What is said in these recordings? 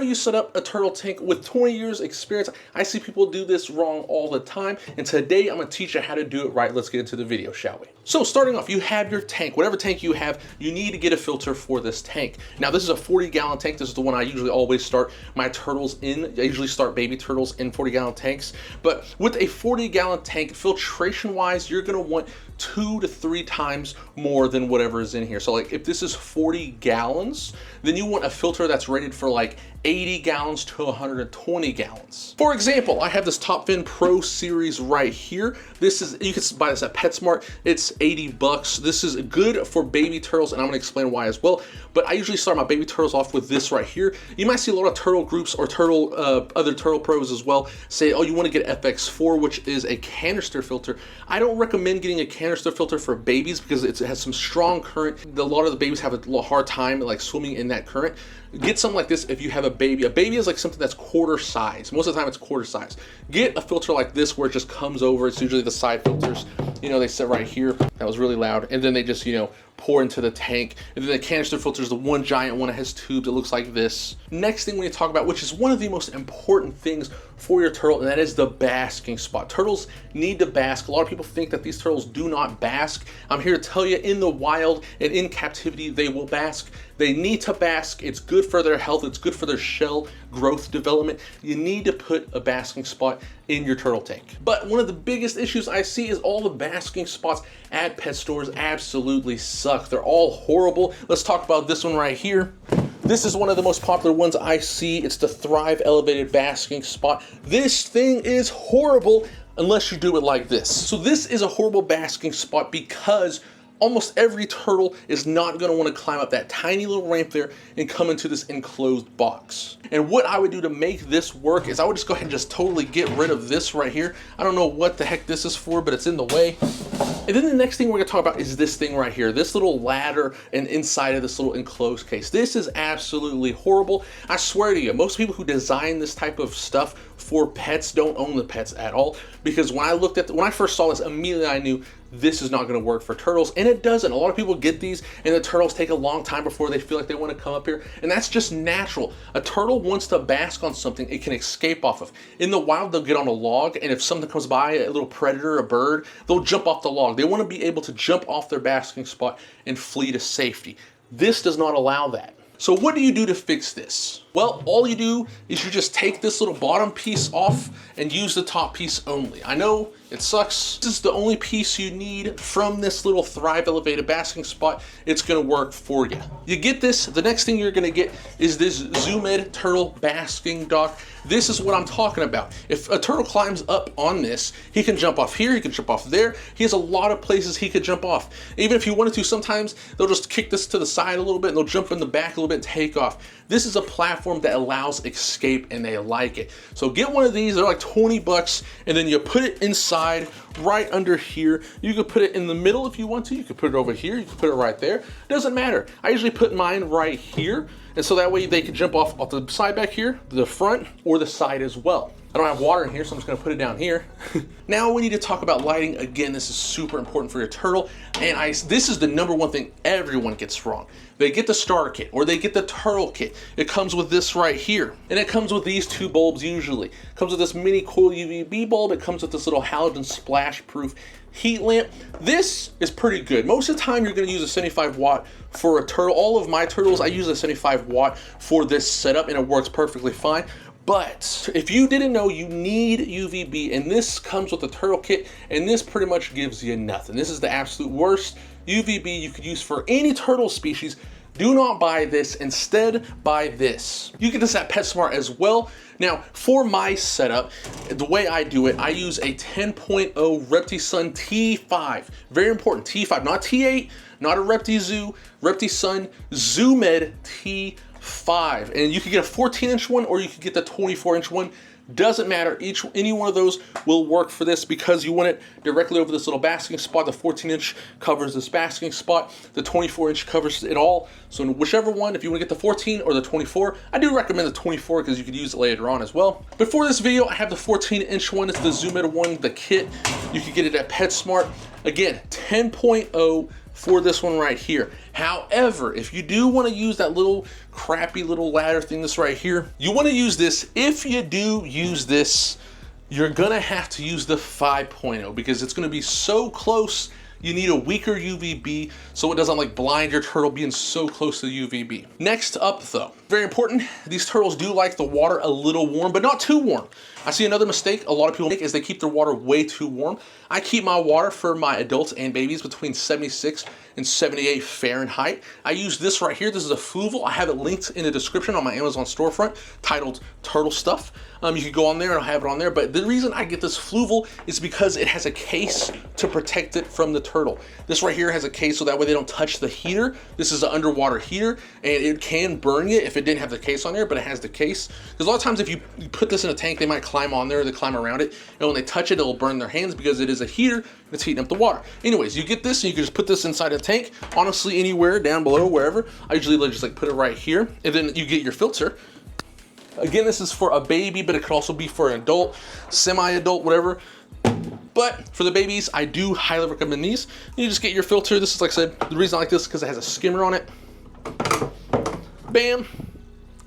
you set up a turtle tank with 20 years experience? I see people do this wrong all the time, and today I'm gonna teach you how to do it right. Let's get into the video, shall we? So starting off, you have your tank. Whatever tank you have, you need to get a filter for this tank. Now this is a 40-gallon tank. This is the one I usually always start my turtles in. I usually start baby turtles in 40-gallon tanks. But with a 40-gallon tank, filtration-wise, you're gonna want 2 to 3 times more than whatever is in here. So like if this is 40 gallons, then you want a filter that's rated for like 80 gallons to 120 gallons. For example, I have this Top Fin Pro series right here. This is, you can buy this at PetSmart. It's 80 bucks. This is good for baby turtles, and I'm gonna explain why as well. But I usually start my baby turtles off with this right here. You might see a lot of turtle groups or other turtle pros as well say, oh, you wanna get FX4, which is a canister filter. I don't recommend getting a canister filter for babies because it has some strong current. A lot of the babies have a hard time like swimming in that current. Get something like this if you have a baby. A baby is like something that's quarter size. Most of the time it's quarter size. Get a filter like this where it just comes over. It's usually the side filters. You know, they sit right here. That was really loud. And then they just, you know, pour into the tank. And then the canister filter is the one giant one that has tubes. It looks like this. Next thing we need to talk about, which is one of the most important things for your turtle, and that is the basking spot. Turtles need to bask. A lot of people think that these turtles do not bask. I'm here to tell you, in the wild and in captivity, they will bask. They need to bask. It's good for their health. It's good for their shell growth development. You need to put a basking spot in your turtle tank. But one of the biggest issues I see is all the basking spots at pet stores absolutely suck. They're all horrible. Let's talk about this one right here. This is one of the most popular ones I see. It's the Thrive Elevated Basking Spot. This thing is horrible unless you do it like this. So this is a horrible basking spot because almost every turtle is not going to want to climb up that tiny little ramp there and come into this enclosed box. And what I would do to make this work is I would just go ahead and just totally get rid of this right here. I don't know what the heck this is for, but it's in the way. And then the next thing we're going to talk about is this thing right here, this little ladder and inside of this little enclosed case. This is absolutely horrible. I swear to you, most people who design this type of stuff for pets don't own the pets at all, because when I first saw this, immediately I knew this is not going to work for turtles, and it doesn't. A lot of people get these and the turtles take a long time before they feel like they want to come up here, and that's just natural. A turtle wants to bask on something it can escape off of. In the wild, they'll get on a log, and if something comes by, a little predator, a bird, they'll jump off the log. They want to be able to jump off their basking spot and flee to safety. This does not allow that. So what do you do to fix this? Well, all you do is you just take this little bottom piece off and use the top piece only. I know it sucks. This is the only piece you need from this little Thrive Elevated Basking Spot. It's gonna work for you. You get this, the next thing you're gonna get is this Zoo-Med Turtle Basking Dock. This is what I'm talking about. If a turtle climbs up on this, he can jump off here, he can jump off there. He has a lot of places he could jump off. Even if he wanted to, sometimes they'll just kick this to the side a little bit and they'll jump in the back a little bit and take off. This is a platform that allows escape, and they like it. So get one of these, they're like 20 bucks, and then you put it inside right under here. You could put it in the middle if you want to. You could put it over here, you could put it right there. Doesn't matter. I usually put mine right here, and so that way they can jump off the side back here, the front, or the side as well. I don't have water in here, so I'm just gonna put it down here. Now we need to talk about lighting. Again, this is super important for your turtle, and this is the number one thing everyone gets wrong. They get the starter kit, or they get the turtle kit. It comes with this right here, and it comes with these 2 bulbs usually. It comes with this mini coil UVB bulb. It comes with this little halogen splash-proof heat lamp. This is pretty good. Most of the time you're gonna use a 75 watt for a turtle. All of my turtles, I use a 75 watt for this setup, and it works perfectly fine. But if you didn't know, you need UVB, and this comes with the turtle kit, and this pretty much gives you nothing. This is the absolute worst UVB you could use for any turtle species. Do not buy this. Instead, buy this. You get this at PetSmart as well. Now, for my setup, the way I do it, I use a 10.0 Reptisun T5. Very important, T5, not T8, not a ReptiZoo, Reptisun Zoo-Med T5. And you can get a 14-inch one, or you can get the 24-inch one. Doesn't matter, any one of those will work for this because you want it directly over this little basking spot. The 14-inch covers this basking spot, the 24-inch covers it all. So whichever one, if you want to get the 14 or the 24, I do recommend the 24 because you could use it later on as well. But for this video, I have the 14-inch one. It's the Zoo-Med one, the kit. You can get it at PetSmart. Again, 10.0 for this one right here. However, if you do want to use that little crappy little ladder thing, this right here, you want to use this. If you do use this, you're gonna have to use the 5.0 because it's gonna be so close. You need a weaker UVB so it doesn't like blind your turtle being so close to the UVB. Next up though, very important, these turtles do like the water a little warm, but not too warm. I see another mistake a lot of people make is they keep their water way too warm. I keep my water for my adults and babies between 76 and 78 Fahrenheit. I use this right here. This is a Fluval. I have it linked in the description on my Amazon storefront titled Turtle Stuff. You can go on there and I'll have it on there. But the reason I get this Fluval is because it has a case to protect it from the turtle. This right here has a case so that way they don't touch the heater. This is an underwater heater and it can burn you if it didn't have the case on there, but it has the case. Because a lot of times if you put this in a tank, they might climb on there, they climb around it, and when they touch it, it'll burn their hands because it is a heater that's heating up the water. Anyways, you get this and you can just put this inside a tank, honestly anywhere, down below, wherever. I usually just like put it right here, and then you get your filter. Again, this is for a baby, but it could also be for an adult, semi-adult, whatever. But for the babies, I do highly recommend these. You just get your filter. This is, like I said, the reason I like this is because it has a skimmer on it. Bam,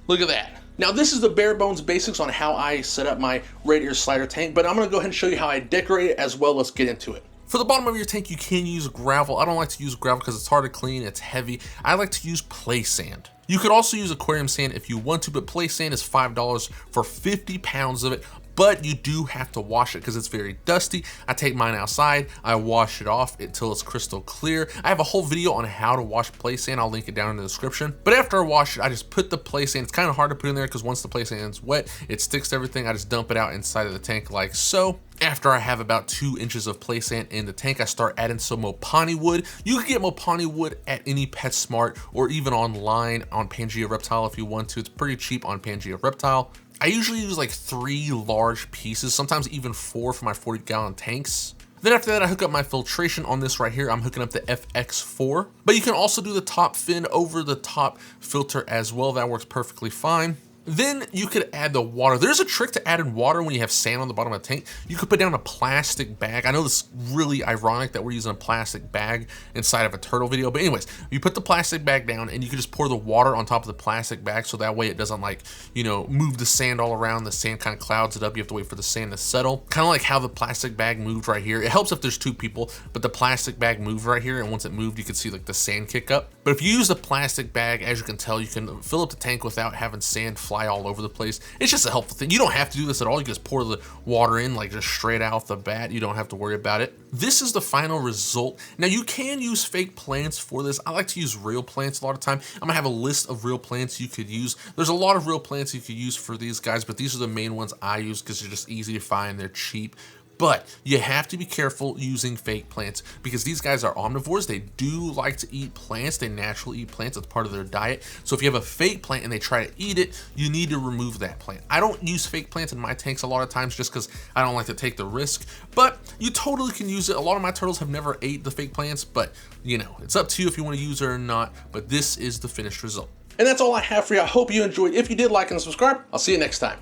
look at that. Now this is the bare bones basics on how I set up my radiator slider tank, but I'm gonna go ahead and show you how I decorate it as well. Let's get into it. For the bottom of your tank, you can use gravel. I don't like to use gravel because it's hard to clean, it's heavy. I like to use play sand. You could also use aquarium sand if you want to, but play sand is $5 for 50 pounds of it. But you do have to wash it because it's very dusty. I take mine outside, I wash it off until it's crystal clear. I have a whole video on how to wash play sand. I'll link it down in the description. But after I wash it, I just put the play sand. It's kind of hard to put in there because once the play sand's wet, it sticks to everything. I just dump it out inside of the tank like so. After I have about 2 inches of play sand in the tank, I start adding some Mopani wood. You can get Mopani wood at any PetSmart or even online on Pangea Reptile if you want to. It's pretty cheap on Pangea Reptile. I usually use like 3 large pieces, sometimes even 4 for my 40-gallon tanks. Then after that, I hook up my filtration on this right here. I'm hooking up the FX4, but you can also do the top fin over the top filter as well. That works perfectly fine. Then you could add the water. There's a trick to adding water when you have sand on the bottom of the tank. You could put down a plastic bag. I know this is really ironic that we're using a plastic bag inside of a turtle video, but anyways, you put the plastic bag down and you can just pour the water on top of the plastic bag so that way it doesn't like, you know, move the sand all around. The sand kind of clouds it up. You have to wait for the sand to settle. Kind of like how the plastic bag moved right here. It helps if there's 2 people, but the plastic bag moved right here, and once it moved, you could see like the sand kick up. But if you use the plastic bag, as you can tell, you can fill up the tank without having sand fly all over the place. It's just a helpful thing. You don't have to do this at all. You just pour the water in like just straight out the bat. You don't have to worry about it. This is the final result. Now you can use fake plants for this. I like to use real plants a lot of time. I'm gonna have a list of real plants you could use. There's a lot of real plants you could use for these guys, but these are the main ones I use because they're just easy to find. They're cheap. But you have to be careful using fake plants because these guys are omnivores. They do like to eat plants. They naturally eat plants. It's part of their diet. So if you have a fake plant and they try to eat it, you need to remove that plant. I don't use fake plants in my tanks a lot of times just because I don't like to take the risk, but you totally can use it. A lot of my turtles have never ate the fake plants, but you know, it's up to you if you want to use it or not, but this is the finished result. And that's all I have for you. I hope you enjoyed. If you did, like and subscribe. I'll see you next time.